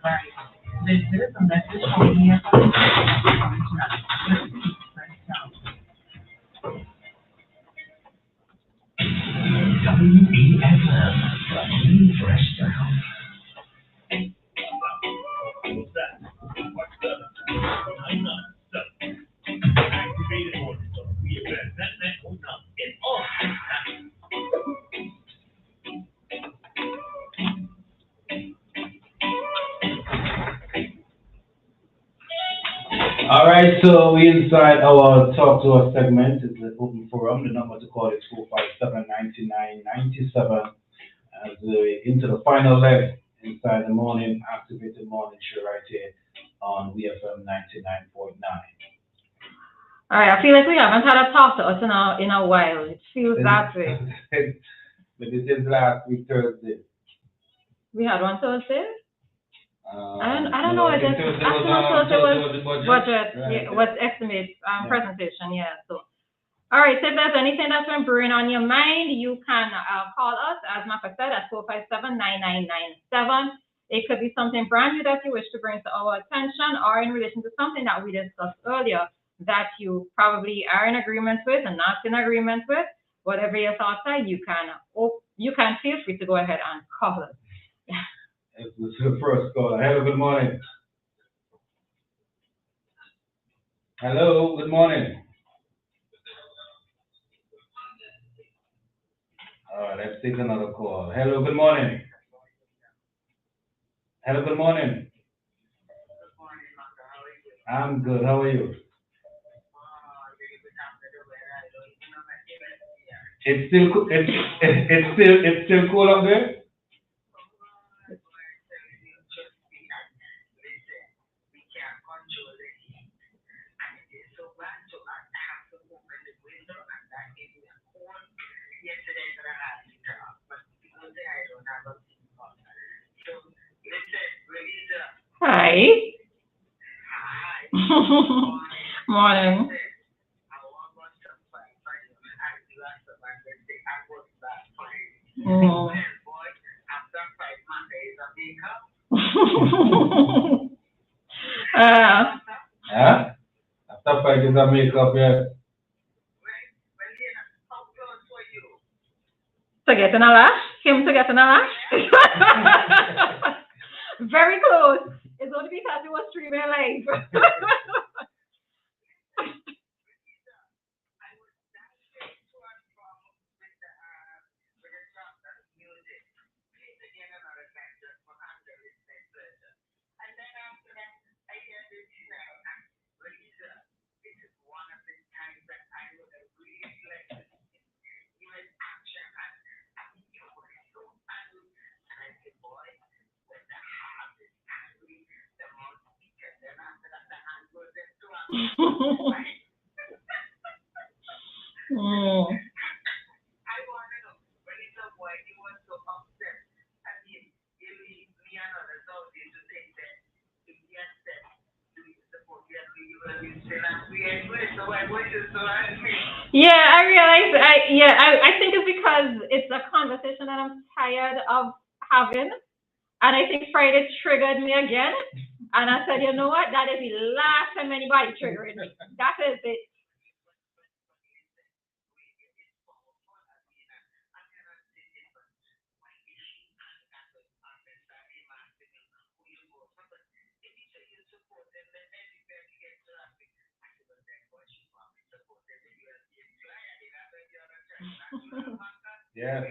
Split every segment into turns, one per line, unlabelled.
This is a message from WEFM. the new fresh sound. Activated orders on WEFM. That will come in all. All right, so we inside our talk to us segment. It's an open forum. The number to call is 457-9997. As we into the final leg inside the morning, activated morning show right here on WEFM 99.9.
All right, I feel like we haven't had a talk to us in a while. It feels that way.
But this is last week Thursday.
We had one Thursday? I don't
No,
know.
I
I
think
just
Thursday
actually
was
the
budget.
budget,
Right,
yeah,
yeah.
was estimate
Yeah.
presentation, yeah. So, all right. So if there's anything that's been brewing on your mind, you can call us, as Maka said, at 457-9997. It could be something brand new that you wish to bring to our attention, or in relation to something that we discussed earlier that you probably are in agreement with and not in agreement with. Whatever your thoughts are, you can feel free to go ahead and call us.
This is the first call. Hello, good morning. Hello, good morning. All right, let's take another call. Hello, good morning. Hello, good morning. I'm good. How are you? It's still cool up there.
Hi. Morning. Mm.
Huh? After 5 days of makeup, yeah.
To get in a lash? Him to get in a lash? Very close. It's only because he was streaming live. Mm. Yeah, I realize. I think it's because it's a conversation that I'm tired of having, and I think Friday triggered me again, and I said, you know what? That is the last time anybody triggering me. That is it.
Yeah.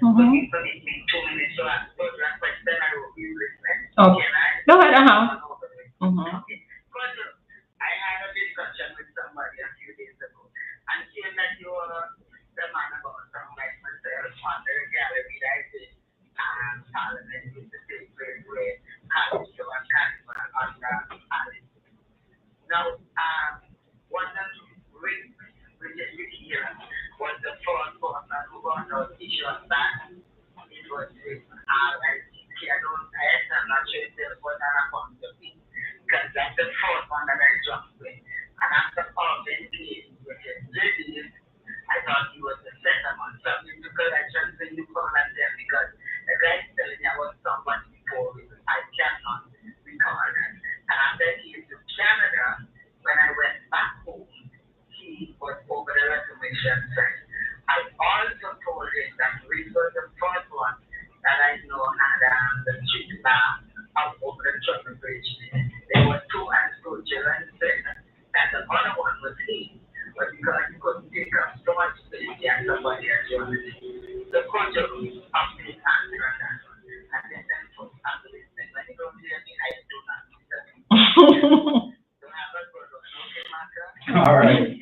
Mhm. Okay. Go ahead. Mhm.
actually tell what I want to be. Because that's the first one that I jumped with. And after all the days, which is ladies, I thought he was the second one. So it's good I just bring you call and them because the guy telling me I was someone before I cannot recall that. And after he came to Canada, when I went back home, he was over the reservation site. I also told him that Reed was the first one that I know had the street bar up over the Church Bridge. There were two and two children said that the other one was he, but because he couldn't take up so much space, he had somebody else on it. The culture was up to his answer on that one. And then that was after this thing. When you don't hear me, I do not. So have a good one. Okay, Maka?
All right.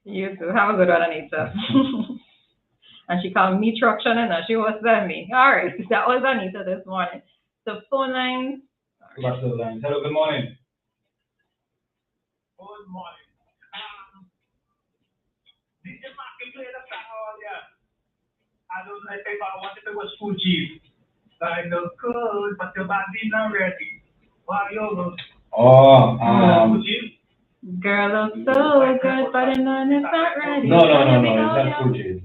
You too. Have a good one, Anita. And she called me truction and she was sending me. All right, that was Anita this morning. So phone lines.
Back to the lines. Hello, good morning.
Good morning. Did you play the song earlier? I don't know if I wanted to was Fuji. Like the good, but your body not ready. Why you?
Fuji?
Girl looks so good, but it's not ready.
No, it's not Fuji.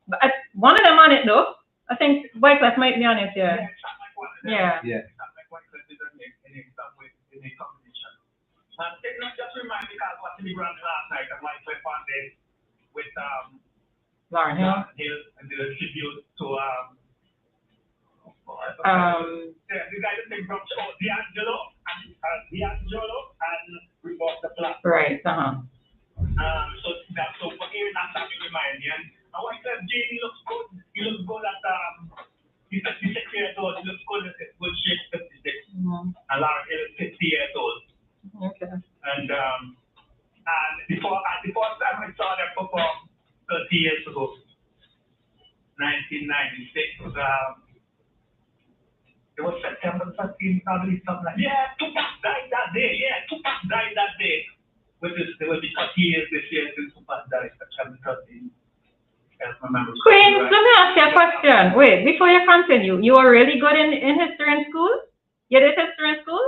But one of them on it though. I think Wyclef might be on it, yeah. Yeah.
Just remind me because watching the ground last night and Wyclef on there with
Lauren Hill
and the tribute to
the
guy that came from D'Angelo and Reebok the Black.
Right,
So that's so for hearing that you remind me. And Wyclef Jean, he looks good. He looks good at he's 56 years old. He looks good at good shape 56. And Lauren Hill is 50 years old.
Okay.
And before time I saw them perform 30 years ago, 1996. It was September 13th, I believe, something like that. Yeah, Tupac died that day. Which will be 30 years this year since Tupac died, September 13th.
Queen, let me ask you a question. Wait, before you continue, you were really good in history in school? You did history in school?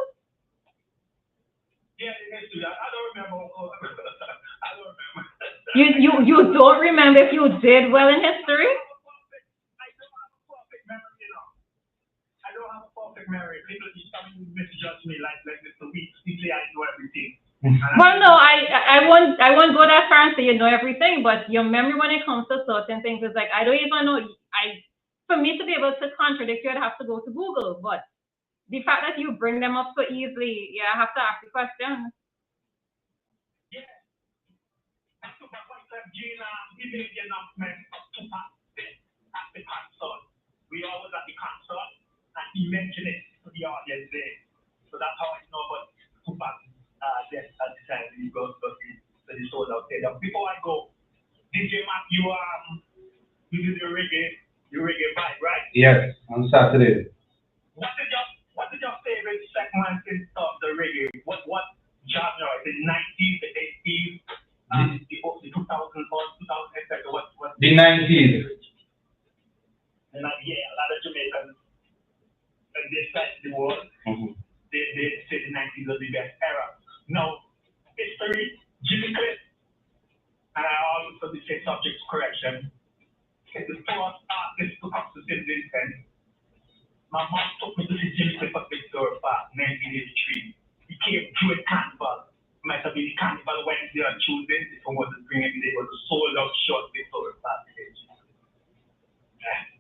Yeah, in history. I don't remember. I don't remember.
You don't remember if you did well in history?
I don't have a perfect memory. People misjudge me like Mr. Weeks. They say I know everything.
Well, no, I won't go that far and say you know everything, but your memory when it comes to certain things is like I don't even know. For me to be able to contradict you, I'd have to go to Google. But the fact that you bring them up so easily, yeah, I have to ask the question.
Yeah. Tupac Wyclef Jean, he made the announcement of Tupac at the concert. We all was at the concert, and he mentioned it to the audience there. So that's how I know about Tupac. Yes, at the time he goes to the shows out there. Before I go, DJ Mac, you do the reggae vibe, right?
Yes, on Saturday.
What is your favorite segment in the reggae? What genre? The 90s, the 80s, the 2000s, 2000s, what?
The 90s.
And yeah, a lot of Jamaicans in this side of the world, they say the 90s was the best era. Now, history, Jimmy Cliff, and I also say subject correction. The first artist to come to St. Vincent. My mom took me to see Jimmy Cliff at Victoria Park, 1983. He came to a carnival. It might have been the carnival Wednesday or Tuesday. If I wasn't bringing it, it was a sold out short Victoria Park.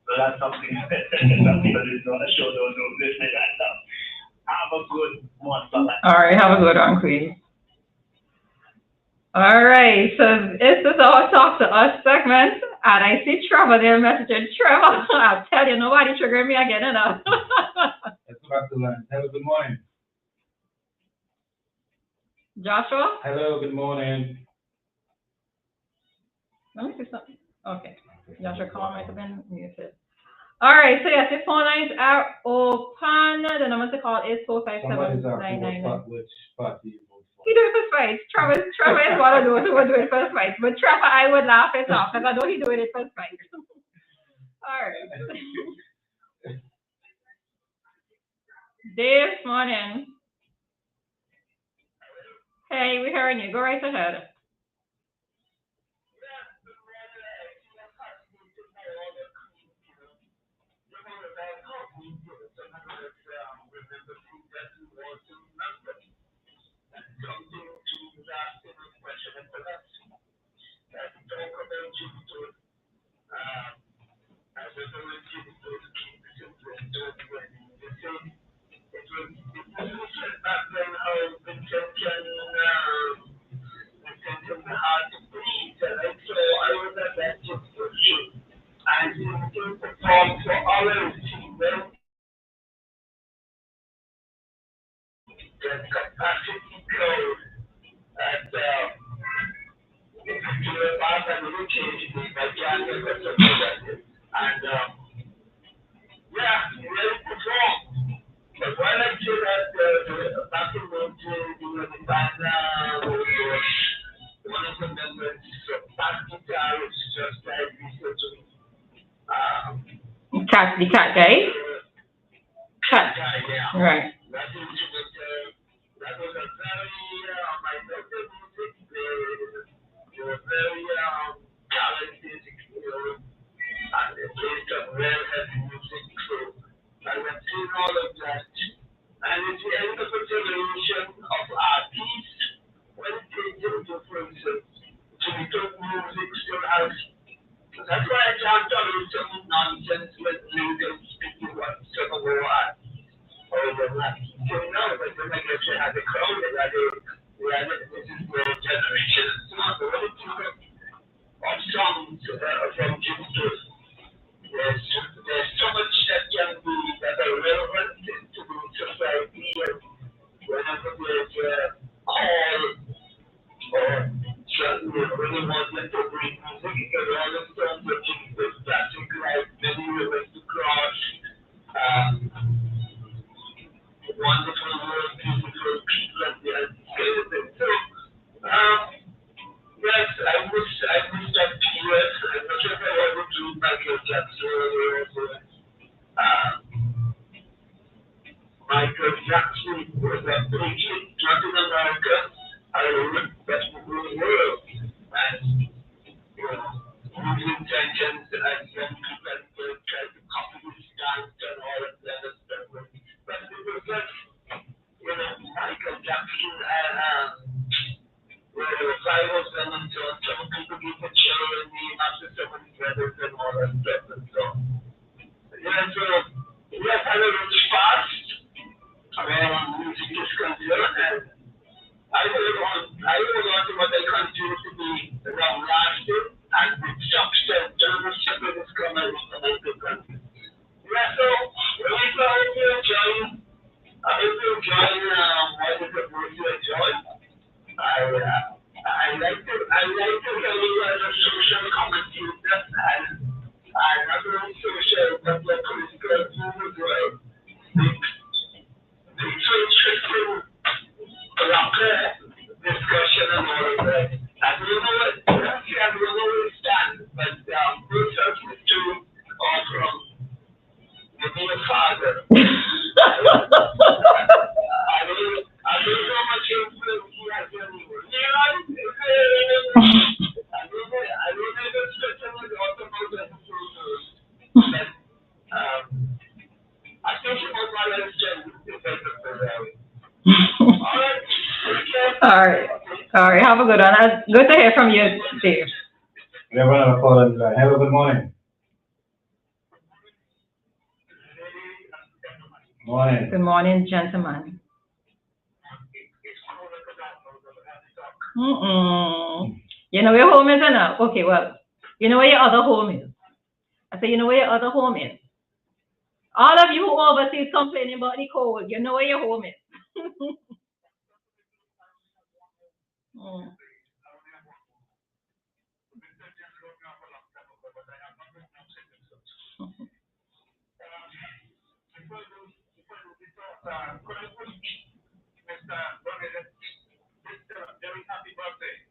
So that's something that people didn't know. I sure don't know this and that stuff. Have a good one, bye-bye.
All right, have a good one, Queen. All right, so this is our Talk to Us segment, and I see Trevor there messaging. Trevor, I'll tell you, nobody triggered me again enough.
Let's go back to line. Hello, good morning.
Joshua?
Hello, good morning.
Let me see something. Okay. Joshua call might have been muted. All right, so yes, the phone lines are open. The number to call is 457
Somebody's asking
999.
which party you vote for.
He do it for spite. Trevor is one of those who would do it for spite. But Trevor, I would laugh it off because I know he doing it for spite. All right. Dave, morning. Hey, we're hearing you. Go right ahead. Cat, the cat guy? Cat. Right. All right. Have a good one. Good to hear from you, Dave.
We have another call on the line. Hello, good morning. Morning.
Good morning, gentlemen. You know where your home is enough? Okay, well, you know where your other home is. I say, you know where your other home is. All of you who overseas complaining about the cold, you know where your home is.
Could I put Mr. Roleza, very happy birthday.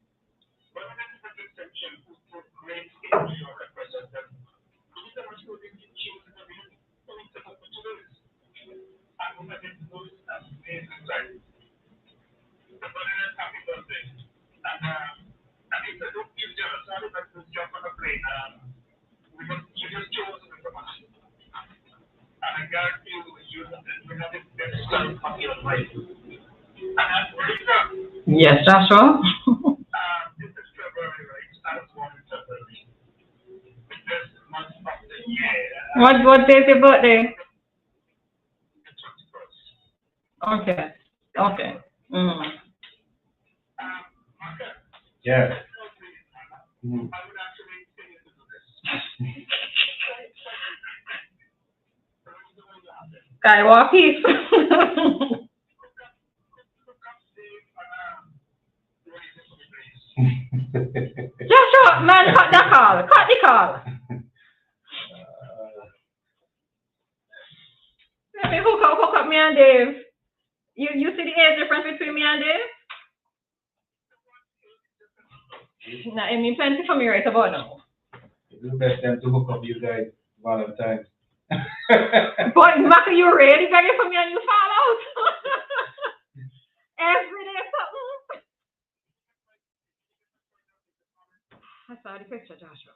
But I'm going to put this section to great age your representative. These are much good in choosing the real things of opportunities. I'm going to get those as amazing sight. The Roleza, happy birthday. And it's a good gift, sorry, but this jump on the plane. You just chose the information. And I guarantee you have the best time of your life. And Roleza.
Yes, Joshua.
This is February, right? I was born in February. The best month of the year.
What day is your birthday?
The 21st.
Okay. Okay.
Maka.
Yes.
I would actually say you to do this.
Skywalk peace. Joshua, man, cut the call. Cut the call. Let me hook up me and Dave. You see the age difference between me and Dave? Nah, I mean plenty for me right about now.
It's the best time to hook up you guys Valentine's.
But Maka, you really begging for me and you fall out. Every day something. I saw the picture, Joshua.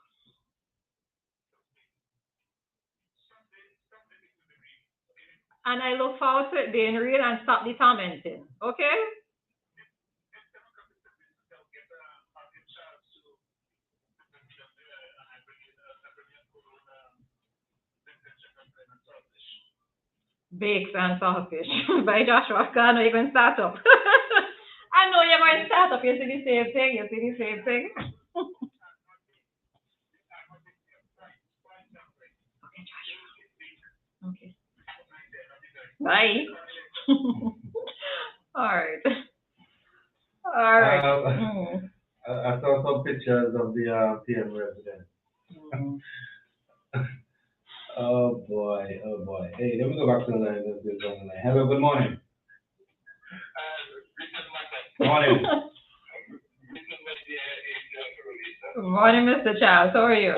And I look forward to it being real and stop the tormenting. Okay? Bakes and saltfish by Joshua. I know you're going to start up. I know you're going to start up. You see the same thing. You see the same thing. Okay, Joshua. Okay. Bye. All right. All right.
I saw some pictures of the PM resident. Oh boy, oh boy. Hey, let me go back to the line. Let's get on the line. Hello, good morning. Good morning.
Good morning, Mr. Charles. How are you?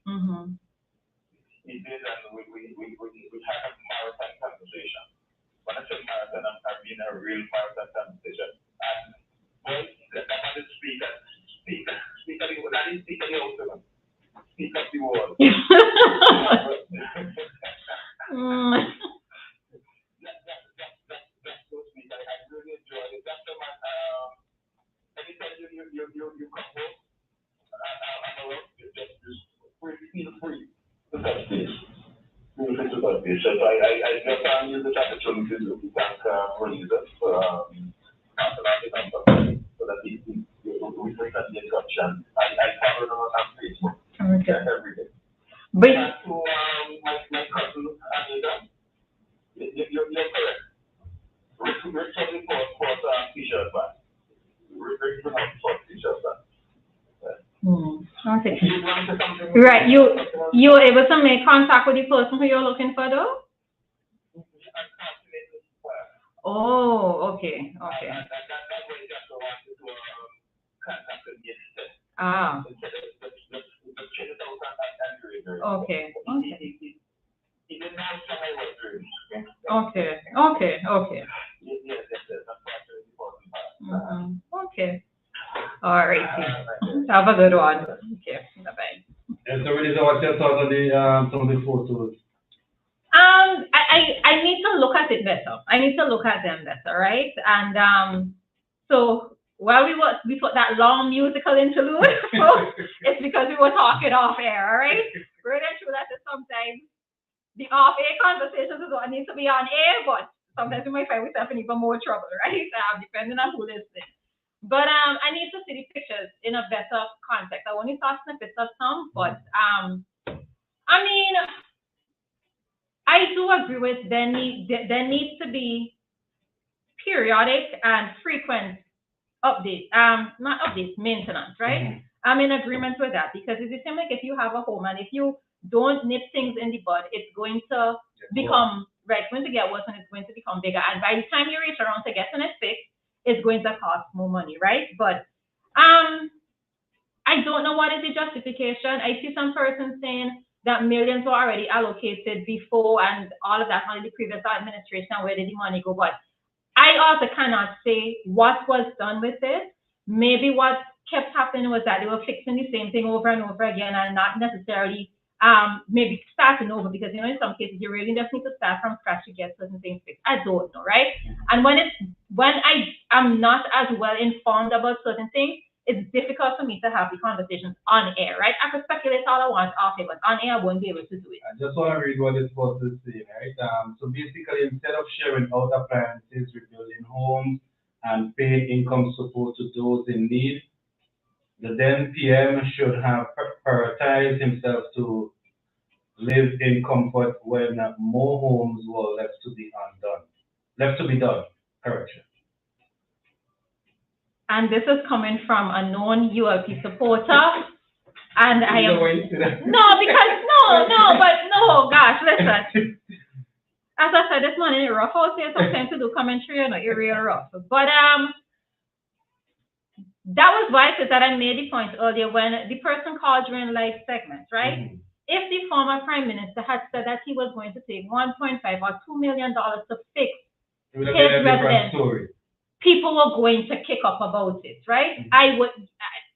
Mm-hmm.
He did, and we had a marathon conversation. When I said marathon, I mean a real marathon conversation. And well, that was the speaker. Speak of the ocean. Speak of the world. That's so sweet. I really enjoyed it. That's the man. Anytime you come home, I'm around, just feel free to touch base. So I just use this opportunity to thank Roleza for the company so that we can get the introduction. I follow them on Facebook every day.
But
to my cousin Anita, you're correct. We're talking for t-shirt back. We're for t-shirt back.
Okay. Right. You were able to make contact with the person who you're looking for, though? Oh, okay. Okay. Ah. Okay. Okay. Okay. Okay. Okay. All right. Have a good one. Okay. Bye-bye.
And so, Roleza, what's your thoughts on some of the photos?
I need to look at it better. I need to look at them better, right? And so while we put that long musical interlude, it's because we were talking off air, all right? Really true that sometimes the off air conversations is what needs to be on air, but sometimes we might find ourselves in even more trouble, right? Depending on who listening. But I need to see the pictures in a better context. I only saw snippets of some, but I mean, I do agree with there needs to be periodic and frequent update, not updates, maintenance, right?
Mhm.
I'm in agreement with that because it's the same like if you have a home and if you don't nip things in the bud, it's going to become, right, it's going to get worse and it's going to become bigger. And by the time you reach around to getting it fixed, it's going to cost more money, right? But um, I don't know what is the justification. I see some person saying that millions were already allocated before and all of that under the previous administration. Where did the money go? But I also cannot say what was done with it. Maybe what kept happening was that they were fixing the same thing over and over again and not necessarily maybe starting over because in some cases you really just need to start from scratch to get certain things fixed. I don't know, right? And when I am not as well informed about certain things, it's difficult for me to have the conversations on air, right? I can speculate all I want off air, but on air I won't be able to do it.
I just want to read what this post is saying, right? So basically, instead of sharing out appliances, rebuilding homes, and paying income support to those in need, the then PM should have prioritized himself to live in comfort when more homes were left to be undone. Left to be done. Correction.
And this is coming from a known ULP supporter. And I am no, gosh, listen. As I said this morning, rough out here sometimes to do commentary, you're real rough. But that was why I said that I made the point earlier when the person called during live segments, right?
Mhm.
If the former prime minister had said that he was going to take 1.5 or $2 million to fix
It would have been a different story.
people were going to kick up about it, right?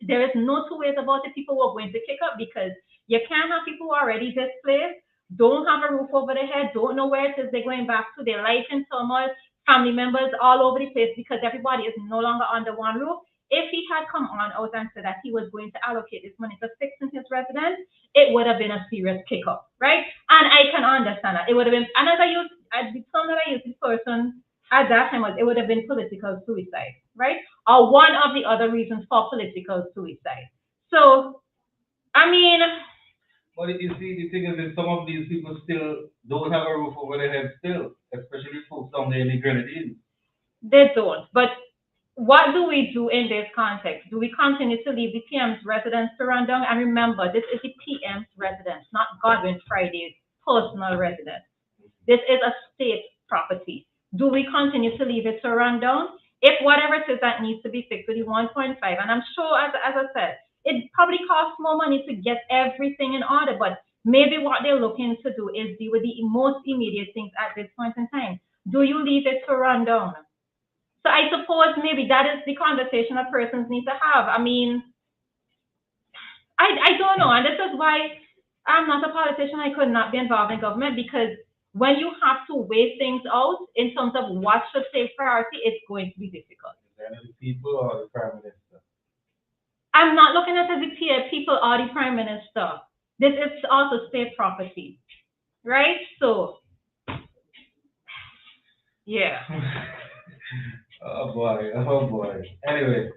There is no two ways about it. People were going to kick up because you can't have people who are already displaced, don't have a roof over their head, don't know where it is they're going back to, their life in turmoil, family members all over the place because everybody is no longer under one roof. If he had come on out and said that he was going to allocate this money to fixing his residence, it would have been a serious kick up, right? And I can understand that. It would have been, and the term that I used, this person at that time was it would have been political suicide, right? Or one of the other reasons for political suicide. So, I mean,
But you see, the thing is that some of these people still don't have a roof over their head still, especially folks down there in the Grenadines.
they don't. But what do we do in this context? Do we continue to leave the PM's residence to run down? And remember, this is the PM's residence, not Godwin Friday's personal residence. This is a state property. Do we continue to leave it to run down? If whatever it is that needs to be fixed with the 1.5, and I'm sure, as I said, it probably costs more money to get everything in order, but maybe what they're looking to do is deal with the most immediate things at this point in time. Do you leave it to run down? So I suppose maybe that is the conversation that persons need to have. I mean, I don't know, and this is why I'm not a politician. I could not be involved in government because when you have to weigh things out in terms of what should take priority, it's going to be difficult.
Is there any people or the Prime Minister?
I'm not looking at the people or the prime minister. This is also state property, right? So, yeah.
Oh boy. Anyway,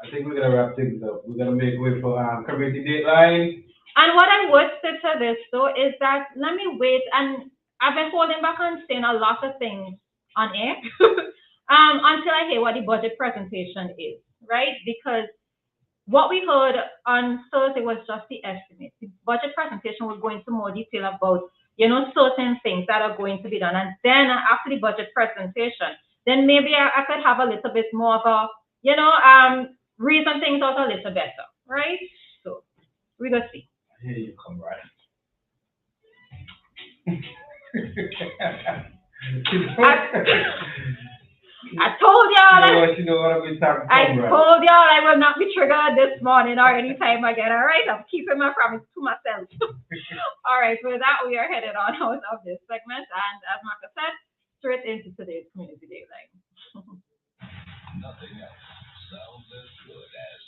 I think we're gonna wrap things up. We're gonna make way for community dateline.
And what I would say to this though is that let me wait, and I've been holding back on saying a lot of things on air until I hear what the budget presentation is, right? Because what we heard on Thursday was just the estimate. The budget presentation will go into more detail about, certain things that are going to be done. And then after the budget presentation, then maybe I could have a little bit more of a, reason things out a little better, right? So we go see.
Here you come, right?
I told y'all.
You know what I've been talking
I told y'all I will not be triggered this morning or anytime again. All right, I'm keeping my promise to myself. All right, with that we are headed on out of this segment, and as Maka said, straight into today's community daylight.
Nothing else sounds as good as